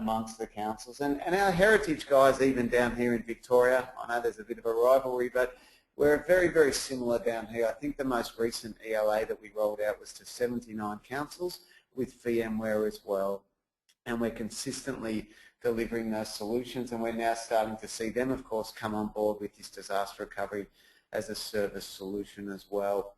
amongst the councils. And our heritage guys, even down here in Victoria, I know there's a bit of a rivalry, but we're very, very similar down here. I think the most recent ELA that we rolled out was to 79 councils with VMware as well. And we're consistently delivering those solutions, and we're now starting to see them, of course, come on board with this disaster recovery as a service solution as well.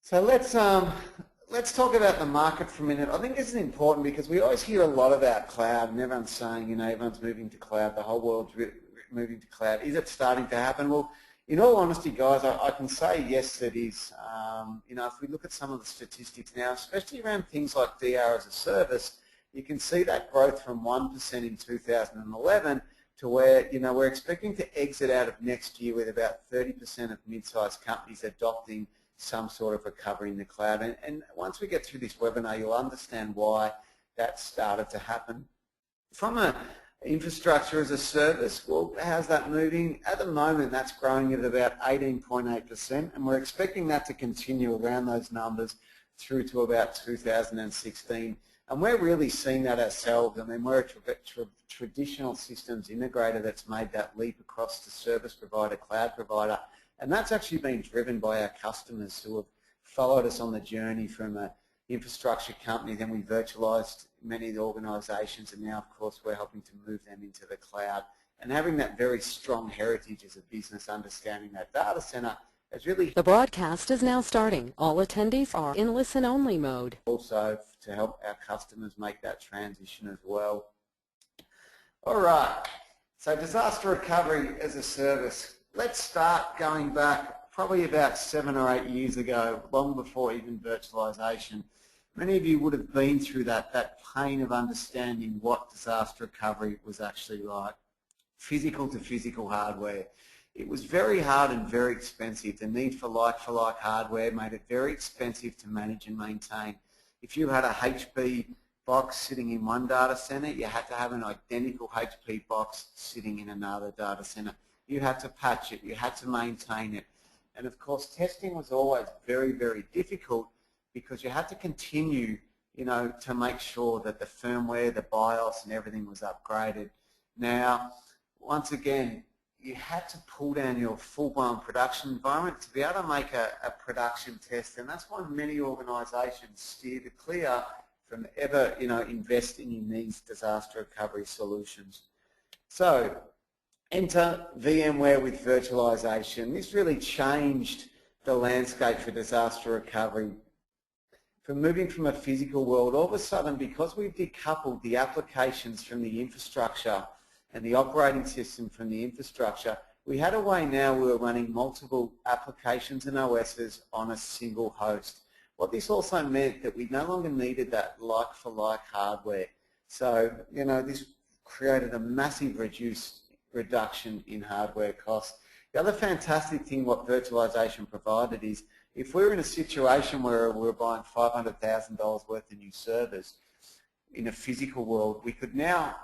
So let's talk about the market for a minute. I think this is important because we always hear a lot about cloud, and everyone's saying, you know, everyone's moving to cloud, the whole world's moving to cloud. Is it starting to happen? Well, in all honesty, guys, I can say yes, it is. You know, if we look at some of the statistics now, especially around things like DR as a service, you can see that growth from 1% in 2011 to where, you know, we're expecting to exit out of next year with about 30% of mid-sized companies adopting some sort of recovery in the cloud. And once we get through this webinar, you'll understand why that started to happen. From an infrastructure as a service, well, how's that moving? At the moment, that's growing at about 18.8%, and we're expecting that to continue around those numbers through to about 2016. And we're really seeing that ourselves. I mean, we're a traditional systems integrator that's made that leap across to service provider, cloud provider, and that's actually been driven by our customers who have followed us on the journey from an infrastructure company. Then we virtualized many of the organizations, and now, of course, we're helping to move them into the cloud. And having that very strong heritage as a business, understanding that data center, is really... The broadcast is now starting. All attendees are in listen-only mode. Also to help our customers make that transition as well. All right, so disaster recovery as a service. Let's start going back probably about 7 or 8 years ago, long before even virtualization. Many of you would have been through that pain of understanding what disaster recovery was actually like. Physical to physical hardware. It was very hard and very expensive. The need for like hardware made it very expensive to manage and maintain. If you had a HP box sitting in one data center, you had to have an identical HP box sitting in another data center. You had to patch it, you had to maintain it. And of course, testing was always very, very difficult because you had to continue, you know, to make sure that the firmware, the BIOS and everything was upgraded. Now, once again, you had to pull down your full-blown production environment to be able to make a production test, and that's why many organisations steer clear from ever, you know, investing in these disaster recovery solutions. So, enter VMware with virtualization. This really changed the landscape for disaster recovery. From moving from a physical world, all of a sudden, because we've decoupled the applications from the infrastructure and the operating system from the infrastructure, we had a way now we were running multiple applications and OSs on a single host. What this also meant that we no longer needed that like-for-like hardware. So, you know, this created a massive reduction in hardware costs. The other fantastic thing what virtualization provided is if we're in a situation where we're buying $500,000 worth of new servers in a physical world, we could now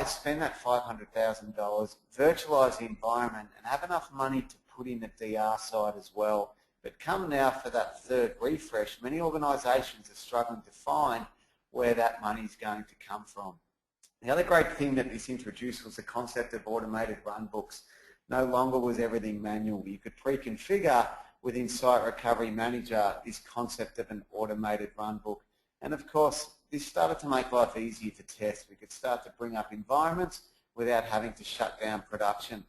spend that $500,000, virtualize the environment, and have enough money to put in the DR side as well. But come now for that third refresh, many organisations are struggling to find where that money is going to come from. The other great thing that this introduced was the concept of automated runbooks. No longer was everything manual. You could pre-configure within Site Recovery Manager this concept of an automated runbook. And of course, this started to make life easier to test. We could start to bring up environments without having to shut down production.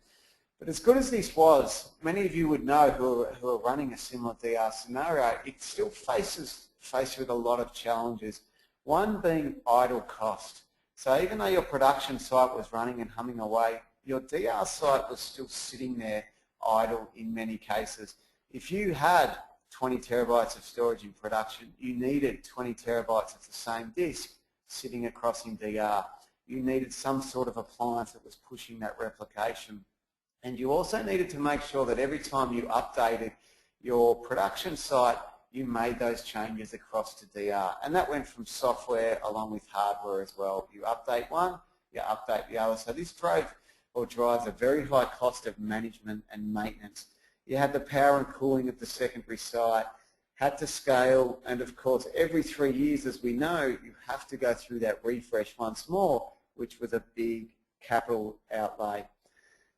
But as good as this was, many of you would know who are running a similar DR scenario, it still faced with a lot of challenges. One being idle cost. So even though your production site was running and humming away, your DR site was still sitting there idle in many cases. If you had 20 terabytes of storage in production, you needed 20 terabytes of the same disk sitting across in DR. You needed some sort of appliance that was pushing that replication. And you also needed to make sure that every time you updated your production site, you made those changes across to DR. And that went from software along with hardware as well. You update one, you update the other. So this drives a very high cost of management and maintenance. You had the power and cooling of the secondary site, had to scale, and of course every 3 years, as we know, you have to go through that refresh once more, which was a big capital outlay.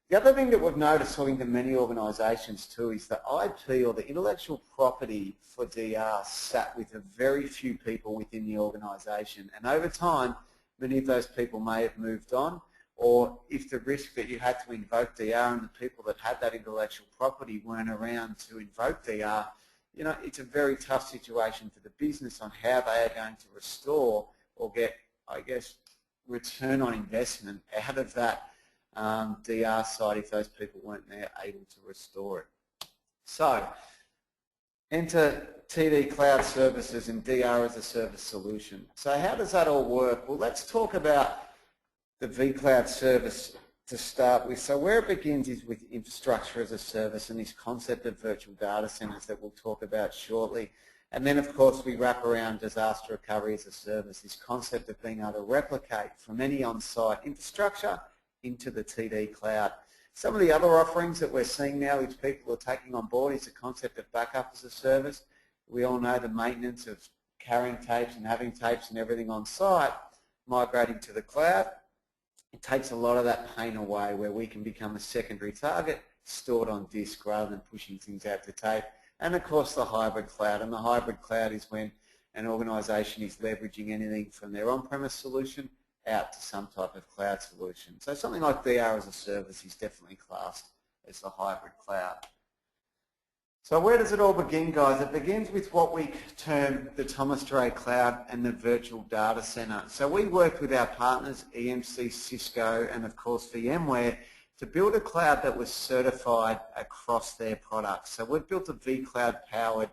The other thing that we've noticed talking to many organisations too is that IP, or the intellectual property for DRAAS, sat with a very few people within the organisation, and over time many of those people may have moved on, or if the risk that you had to invoke DR and the people that had that intellectual property weren't around to invoke DR, you know, it's a very tough situation for the business on how they are going to restore or get, I guess, return on investment out of that DR side if those people weren't there able to restore it. So, enter TD Cloud Services and DR as a service solution. So how does that all work? Well, let's talk about the vCloud service to start with. So where it begins is with infrastructure as a service and this concept of virtual data centers that we'll talk about shortly. And then of course we wrap around disaster recovery as a service, this concept of being able to replicate from any on-site infrastructure into the TD cloud. Some of the other offerings that we're seeing now which people are taking on board is the concept of backup as a service. We all know the maintenance of carrying tapes and having tapes and everything on site, migrating to the cloud. It takes a lot of that pain away where we can become a secondary target stored on disk rather than pushing things out to tape. And of course the hybrid cloud. And the hybrid cloud is when an organisation is leveraging anything from their on-premise solution out to some type of cloud solution. So something like DR as a service is definitely classed as the hybrid cloud. So where does it all begin, guys? It begins with what we term the Thomas Duryea Cloud and the Virtual Data Center. So we worked with our partners, EMC, Cisco, and of course VMware, to build a cloud that was certified across their products. So we've built a vCloud powered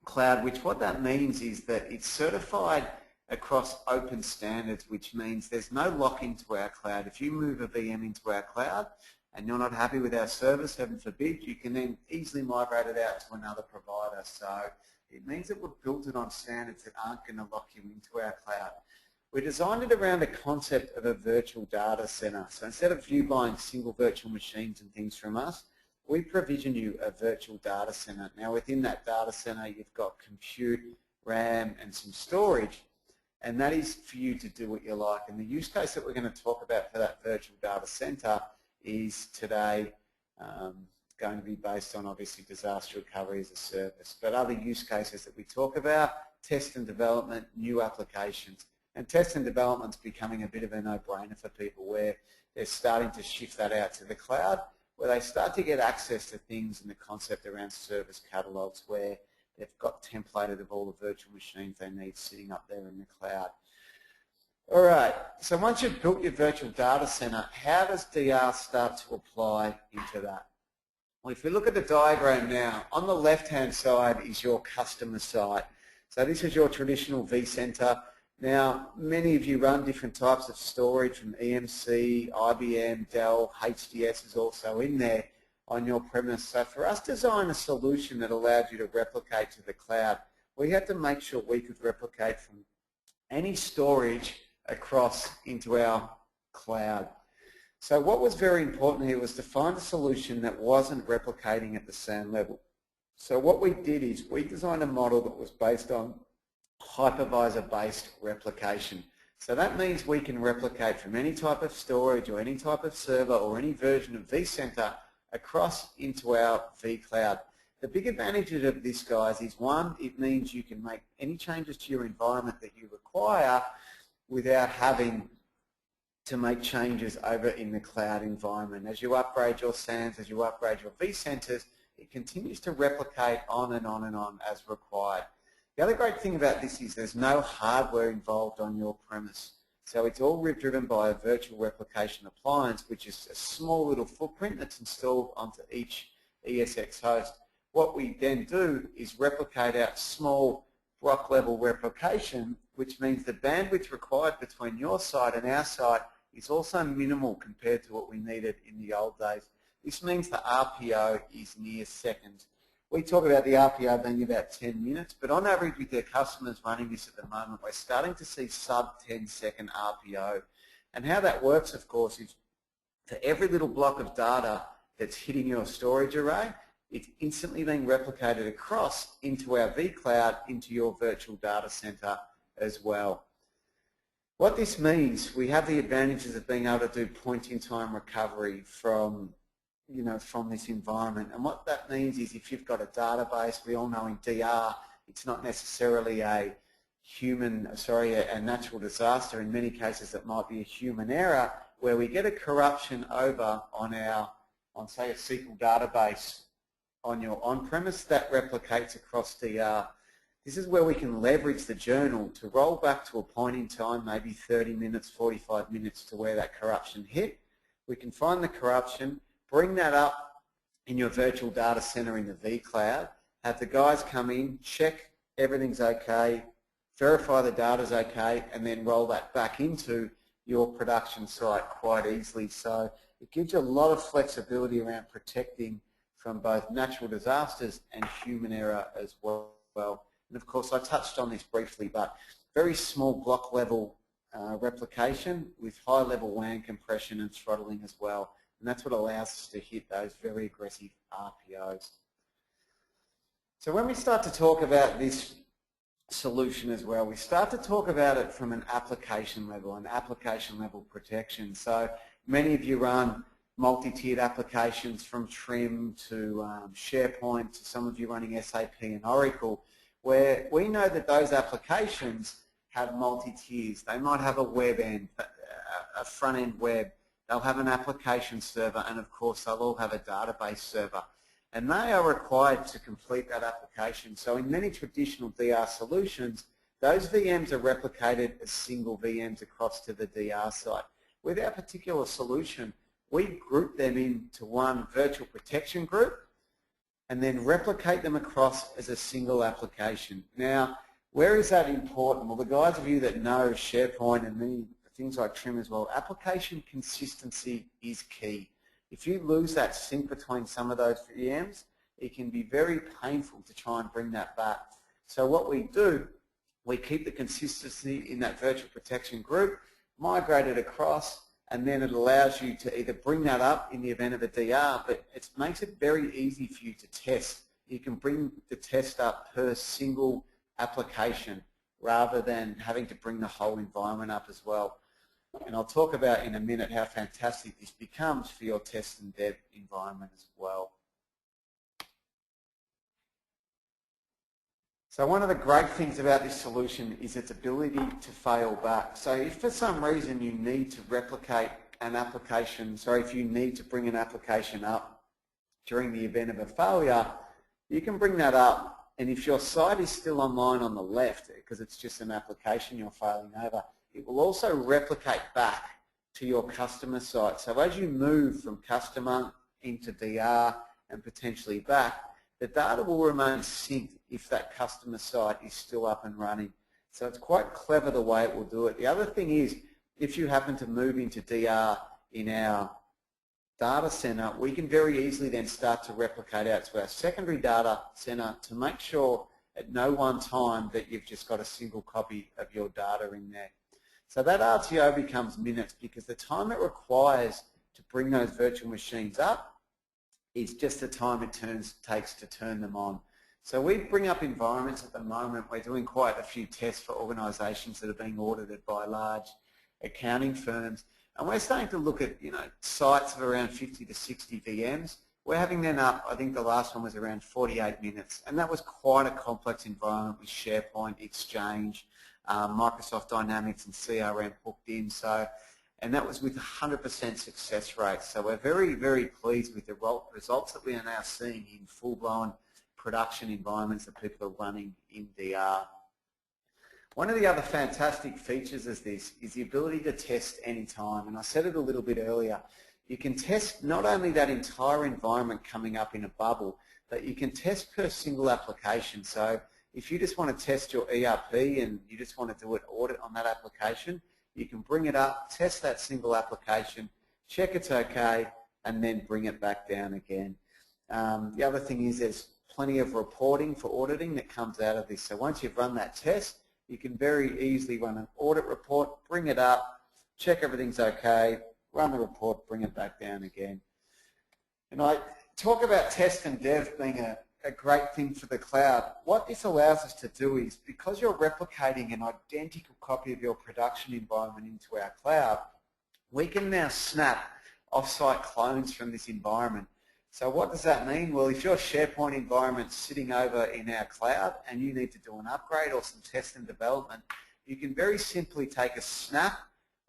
cloud, which what that means is that it's certified across open standards, which means there's no lock into our cloud. If you move a VM into our cloud, and you're not happy with our service, heaven forbid, you can then easily migrate it out to another provider. So it means that we've built it on standards that aren't going to lock you into our cloud. We designed it around the concept of a virtual data center. So instead of you buying single virtual machines and things from us, we provision you a virtual data center. Now within that data center, you've got compute, RAM, and some storage. And that is for you to do what you like. And the use case that we're going to talk about for that virtual data center is today going to be based on obviously disaster recovery as a service. But other use cases that we talk about, test and development, new applications. And test and development is becoming a bit of a no-brainer for people where they're starting to shift that out to the cloud, where they start to get access to things and the concept around service catalogs where they've got templated of all the virtual machines they need sitting up there in the cloud. All right, so once you've built your virtual data center, how does DR start to apply into that? Well, if we look at the diagram now, on the left-hand side is your customer site. So this is your traditional vCenter. Now, many of you run different types of storage from EMC, IBM, Dell, HDS is also in there on your premise. So for us to design a solution that allowed you to replicate to the cloud, we had to make sure we could replicate from any storage across into our cloud. So what was very important here was to find a solution that wasn't replicating at the same level. So what we did is we designed a model that was based on hypervisor-based replication. So that means we can replicate from any type of storage or any type of server or any version of vCenter across into our vCloud. The big advantage of this, guys, is one, it means you can make any changes to your environment that you require without having to make changes over in the cloud environment. As you upgrade your SANs, as you upgrade your vCenters, it continues to replicate on and on and on as required. The other great thing about this is there's no hardware involved on your premise. So it's all driven by a virtual replication appliance, which is a small little footprint that's installed onto each ESX host. What we then do is replicate out small block level replication, which means the bandwidth required between your site and our site is also minimal compared to what we needed in the old days. This means the RPO is near seconds. We talk about the RPO being about 10 minutes, but on average with their customers running this at the moment, we're starting to see sub 10-second RPO. And how that works, of course, is for every little block of data that's hitting your storage array, it's instantly being replicated across into our vCloud, into your virtual data center as well. What this means, we have the advantages of being able to do point-in-time recovery from this environment. And what that means is if you've got a database, we all know in DR, it's not necessarily a natural disaster. In many cases, it might be a human error where we get a corruption over on say a SQL database on your on-premise that replicates across DR. This is where we can leverage the journal to roll back to a point in time, maybe 30 minutes, 45 minutes to where that corruption hit. We can find the corruption, bring that up in your virtual data center in the vCloud, have the guys come in, check everything's okay, verify the data's okay, and then roll that back into your production site quite easily. So it gives you a lot of flexibility around protecting from both natural disasters and human error as well. And of course, I touched on this briefly, but very small block level replication with high level WAN compression and throttling as well. And that's what allows us to hit those very aggressive RPOs. So when we start to talk about this solution as well, we start to talk about it from an application level protection. So many of you run multi-tiered applications from Trim to SharePoint, to some of you running SAP and Oracle, where we know that those applications have multi-tiers. They might have a web end, a front-end web, they'll have an application server, and of course they'll all have a database server. And they are required to complete that application. So in many traditional DR solutions, those VMs are replicated as single VMs across to the DR site. With our particular solution, we group them into one virtual protection group and then replicate them across as a single application. Now, where is that important? Well, the guys of you that know SharePoint and many things like Trim as well, application consistency is key. If you lose that sync between some of those VMs, it can be very painful to try and bring that back. So what we do, we keep the consistency in that virtual protection group, migrate it across, and then it allows you to either bring that up in the event of a DR, but it makes it very easy for you to test. You can bring the test up per single application rather than having to bring the whole environment up as well. And I'll talk about in a minute how fantastic this becomes for your test and dev environment as well. So one of the great things about this solution is its ability to fail back. So if for some reason you need to replicate an application, if you need to bring an application up during the event of a failure, you can bring that up, and if your site is still online on the left, because it's just an application you're failing over, it will also replicate back to your customer site. So as you move from customer into DR and potentially back, the data will remain synced if that customer site is still up and running. So it's quite clever the way it will do it. The other thing is, if you happen to move into DR in our data center, we can very easily then start to replicate out to our secondary data center to make sure at no one time that you've just got a single copy of your data in there. So that RTO becomes minutes because the time it requires to bring those virtual machines up is just the time it takes to turn them on. So we bring up environments at the moment. We're doing quite a few tests for organisations that are being audited by large accounting firms, and we're starting to look at sites of around 50 to 60 VMs. We're having them up. I think the last one was around 48 minutes, and that was quite a complex environment with SharePoint, Exchange, Microsoft Dynamics, and CRM hooked in. And that was with 100% success rate. So we're very, very pleased with the results that we are now seeing in full-blown production environments that people are running in DR. One of the other fantastic features of this is the ability to test anytime. And I said it a little bit earlier. You can test not only that entire environment coming up in a bubble, but you can test per single application. So if you just want to test your ERP and you just want to do an audit on that application, you can bring it up, test that single application, check it's okay, and then bring it back down again. The other thing is there's plenty of reporting for auditing that comes out of this. So once you've run that test, you can very easily run an audit report, bring it up, check everything's okay, run the report, bring it back down again. And talk about test and dev being a great thing for the cloud. What this allows us to do is, because you're replicating an identical copy of your production environment into our cloud, we can now snap off-site clones from this environment. So what does that mean? Well, if your SharePoint environment's sitting over in our cloud and you need to do an upgrade or some test and development, you can very simply take a snap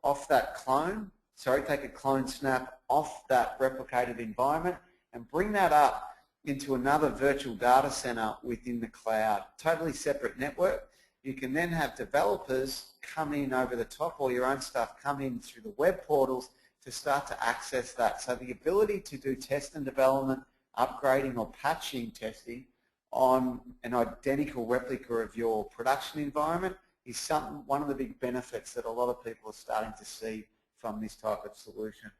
off that clone, take a clone snap off that replicated environment and bring that up into another virtual data center within the cloud, totally separate network. You can then have developers come in over the top, or your own stuff come in through the web portals to start to access that. So the ability to do test and development, upgrading or patching testing on an identical replica of your production environment is one of the big benefits that a lot of people are starting to see from this type of solution.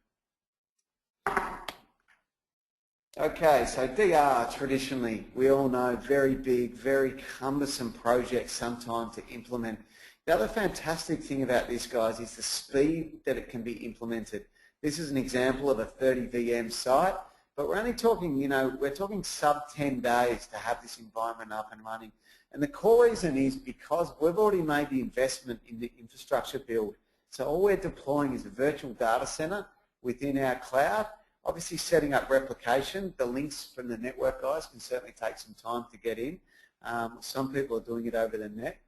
Okay, so DR traditionally, we all know, very big, very cumbersome projects sometimes to implement. The other fantastic thing about this, guys, is the speed that it can be implemented. This is an example of a 30 VM site, but we're only talking, we're talking sub 10 days to have this environment up and running. And the core reason is because we've already made the investment in the infrastructure build. So all we're deploying is a virtual data center within our cloud. Obviously setting up replication, the links from the network guys can certainly take some time to get in. Some people are doing it over the net.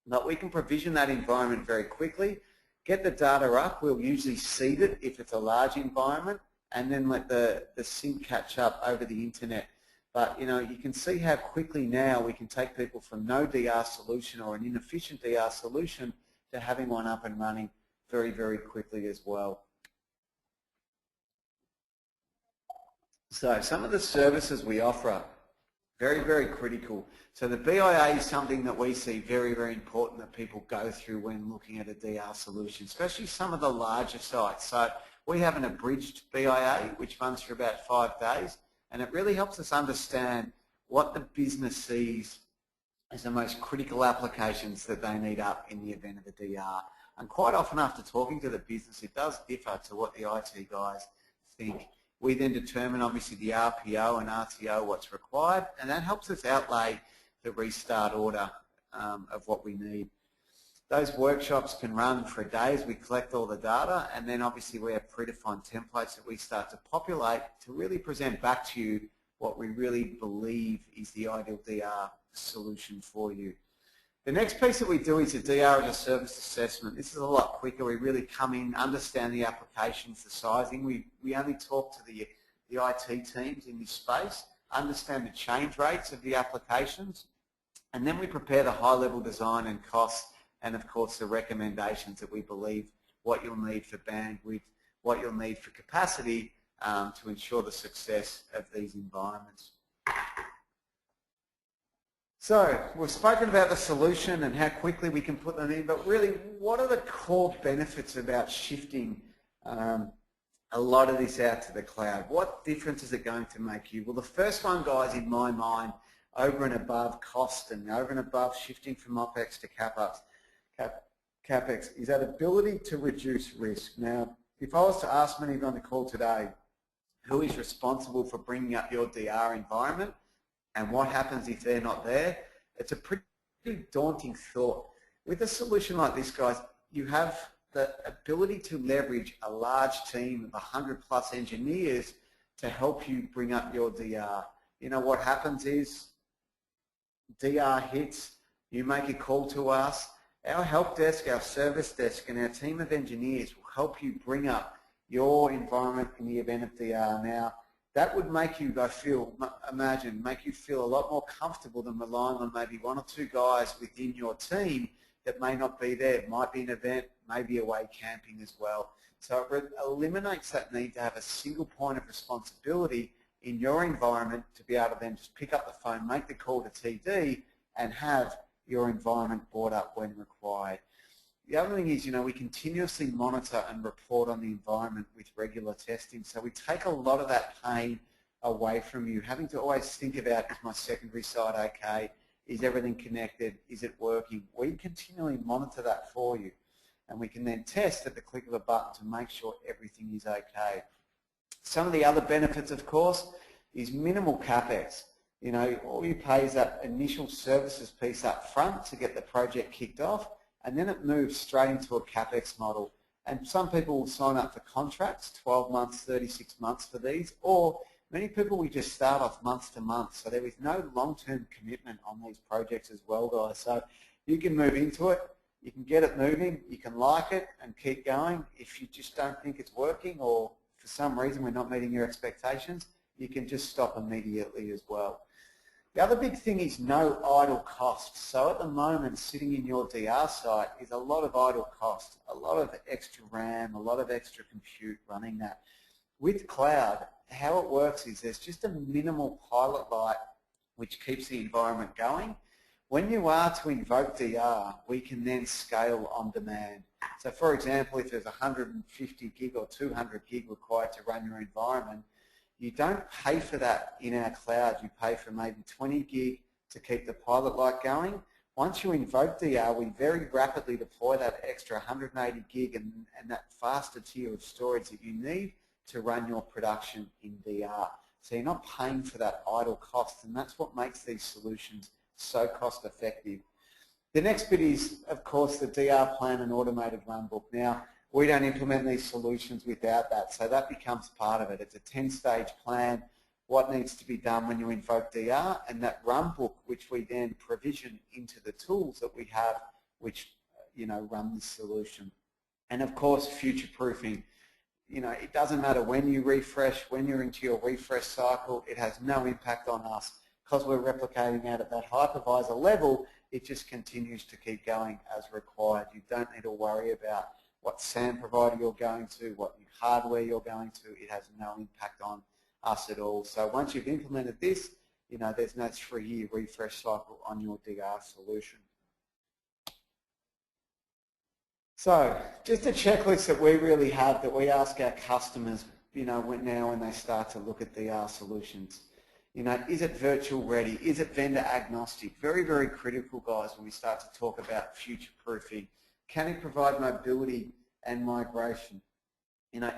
But we can provision that environment very quickly, get the data up. We'll usually seed it if it's a large environment, and then let the sync catch up over the internet. But you can see how quickly now we can take people from no DR solution or an inefficient DR solution to having one up and running very, very quickly as well. So some of the services we offer are very, very critical. So the BIA is something that we see very, very important that people go through when looking at a DR solution, especially some of the larger sites. So we have an abridged BIA which runs for about 5 days, and it really helps us understand what the business sees as the most critical applications that they need up in the event of a DR. And quite often after talking to the business, it does differ to what the IT guys think. We then determine obviously the RPO and RTO what's required, and that helps us outlay the restart order of what we need. Those workshops can run for a day as we collect all the data, and then obviously we have predefined templates that we start to populate to really present back to you what we really believe is the ideal DR solution for you. The next piece that we do is a DR as a service assessment. This is a lot quicker. We really come in, understand the applications, the sizing. We only talk to the IT teams in this space, understand the change rates of the applications, and then we prepare the high-level design and costs, and of course the recommendations that we believe what you'll need for bandwidth, what you'll need for capacity to ensure the success of these environments. So we've spoken about the solution and how quickly we can put them in, but really what are the core benefits about shifting a lot of this out to the cloud? What difference is it going to make you? Well, the first one, guys, in my mind, over and above cost and over and above shifting from OPEX to CAPEX, is that ability to reduce risk. Now, if I was to ask many of you on the call today, who is responsible for bringing up your DR environment, and what happens if they're not there? It's a pretty daunting thought. With a solution like this, guys, you have the ability to leverage a large team of 100+ engineers to help you bring up your DR. What happens is DR hits, you make a call to us, our help desk, our service desk, and our team of engineers will help you bring up your environment in the event of DR. Now, that would make you, make you feel a lot more comfortable than relying on maybe 1 or 2 guys within your team that may not be there. It might be an event, maybe away camping as well. So it eliminates that need to have a single point of responsibility in your environment to be able to then just pick up the phone, make the call to TD, and have your environment brought up when required. The other thing is, we continuously monitor and report on the environment with regular testing. So we take a lot of that pain away from you, having to always think about, is my secondary site okay? Is everything connected? Is it working? We continually monitor that for you. And we can then test at the click of a button to make sure everything is okay. Some of the other benefits, of course, is minimal capex. You know, all you pay is that initial services piece up front to get the project kicked off, and then it moves straight into a capex model. And some people will sign up for contracts, 12 months, 36 months for these, or many people we just start off month to month. So there is no long-term commitment on these projects as well, guys. So you can move into it, you can get it moving, you can like it and keep going. If you just don't think it's working or for some reason we're not meeting your expectations, you can just stop immediately as well. The other big thing is no idle costs. So at the moment, sitting in your DR site is a lot of idle costs, a lot of extra RAM, a lot of extra compute running that. With cloud, how it works is there's just a minimal pilot light which keeps the environment going. When you are to invoke DR, we can then scale on demand. So for example, if there's 150 gig or 200 gig required to run your environment, you don't pay for that in our cloud. You pay for maybe 20 gig to keep the pilot light going. Once you invoke DR, we very rapidly deploy that extra 180 gig and that faster tier of storage that you need to run your production in DR. So you're not paying for that idle cost, and that's what makes these solutions so cost effective. The next bit is, of course, the DR plan and automated runbook. Now, we don't implement these solutions without that, so that becomes part of it. It's a 10-stage plan, what needs to be done when you invoke DR, and that runbook, which we then provision into the tools that we have, which run this solution. And of course, future-proofing. It doesn't matter when you refresh, when you're into your refresh cycle, it has no impact on us because we're replicating out at that hypervisor level. It just continues to keep going as required. You don't need to worry about what SAN provider you're going to, what new hardware you're going to. It has no impact on us at all. So once you've implemented this, there's no 3-year refresh cycle on your DR solution. So just a checklist that we really have that we ask our customers, now when they start to look at DR solutions. Is it virtual ready? Is it vendor agnostic? Very, very critical, guys, when we start to talk about future proofing. Can it provide mobility and migration?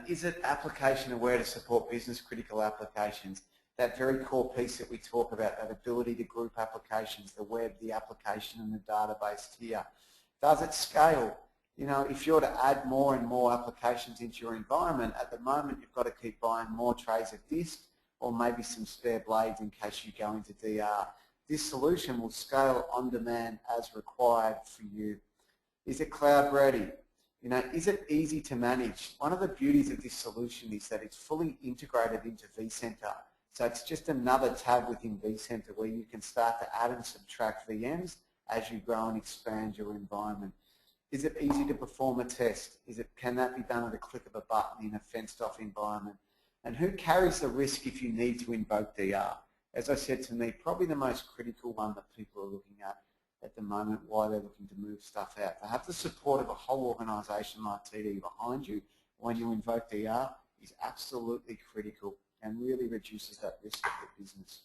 Is it application aware to support business critical applications? That very core piece that we talk about, that ability to group applications, the web, the application and the database tier. Does it scale? If you're to add more and more applications into your environment, at the moment you've got to keep buying more trays of disk or maybe some spare blades in case you go into DR. This solution will scale on demand as required for you. Is it cloud ready? Is it easy to manage? One of the beauties of this solution is that it's fully integrated into vCenter. So it's just another tab within vCenter where you can start to add and subtract VMs as you grow and expand your environment. Is it easy to perform a test? Can that be done at a click of a button in a fenced-off environment? And who carries the risk if you need to invoke DR? As I said, to me, probably the most critical one that people are looking at the moment, why they're looking to move stuff out. To have the support of a whole organisation like TD behind you when you invoke DR is absolutely critical and really reduces that risk of the business.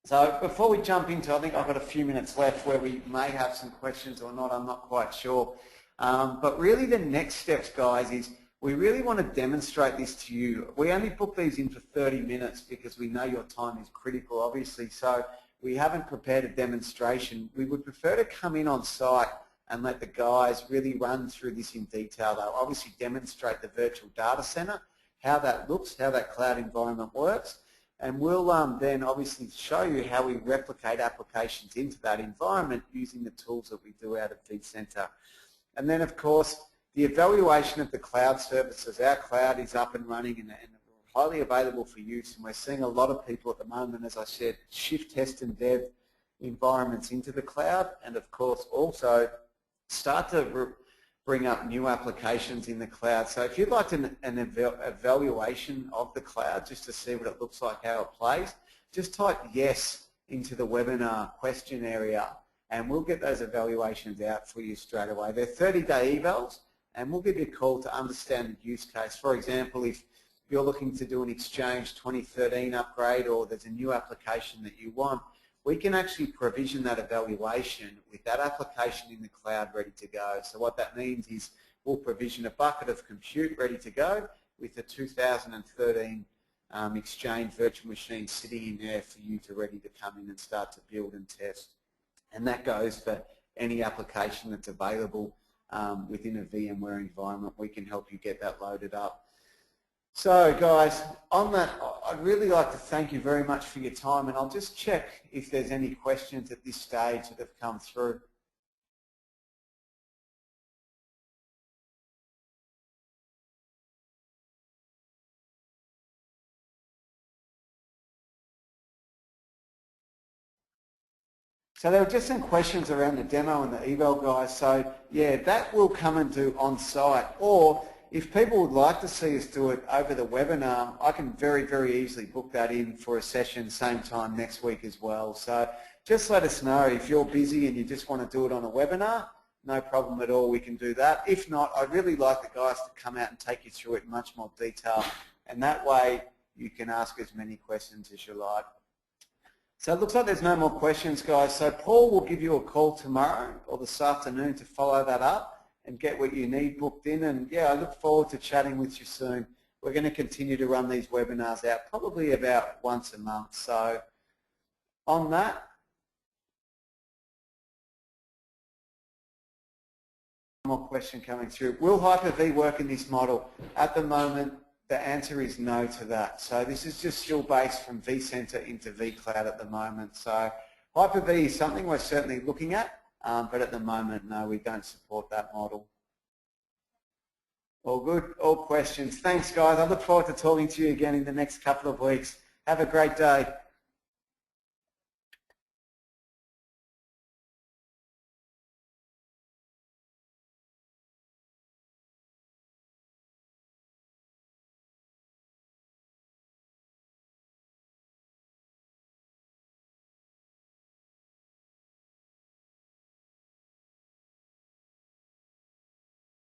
So before we jump into, I think I've got a few minutes left where we may have some questions or not, I'm not quite sure. But really the next steps, guys, is we really want to demonstrate this to you. We only book these in for 30 minutes because we know your time is critical, obviously. So we haven't prepared a demonstration. We would prefer to come in on site and let the guys really run through this in detail. They'll obviously demonstrate the virtual data center, how that looks, how that cloud environment works, and we'll then obviously show you how we replicate applications into that environment using the tools that we do out of vCenter. And then, of course, the evaluation of the cloud services. Our cloud is up and running and highly available for use, and we're seeing a lot of people at the moment, as I said, shift test and dev environments into the cloud, and of course also start to bring up new applications in the cloud. So if you'd like an evaluation of the cloud just to see what it looks like, how it plays, just type yes into the webinar question area and we'll get those evaluations out for you straight away. They're 30-day evals and we'll give you a call to understand the use case. For example, if you're looking to do an Exchange 2013 upgrade or there's a new application that you want, we can actually provision that evaluation with that application in the cloud ready to go. So what that means is we'll provision a bucket of compute ready to go with the 2013 Exchange virtual machines sitting in there for you to ready to come in and start to build and test. And that goes for any application that's available within a VMware environment. We can help you get that loaded up. So guys, on that, I'd really like to thank you very much for your time, and I'll just check if there's any questions at this stage that have come through. So there were just some questions around the demo and the eval, guys. So yeah, that will come and do on site, or if people would like to see us do it over the webinar, I can very, very easily book that in for a session same time next week as well. So just let us know if you're busy and you just want to do it on a webinar, no problem at all, we can do that. If not, I'd really like the guys to come out and take you through it in much more detail, and that way you can ask as many questions as you like. So it looks like there's no more questions, guys. So Paul will give you a call tomorrow or this afternoon to follow that up and get what you need booked in. And yeah, I look forward to chatting with you soon. We're going to continue to run these webinars out probably about once a month. So on that, one more question coming through. Will Hyper-V work in this model? At the moment, the answer is no to that. So this is just still based from vCenter into vCloud at the moment. So Hyper-V is something we're certainly looking at, but at the moment, no, we don't support that model. All good, all questions. Thanks, guys. I look forward to talking to you again in the next couple of weeks. Have a great day.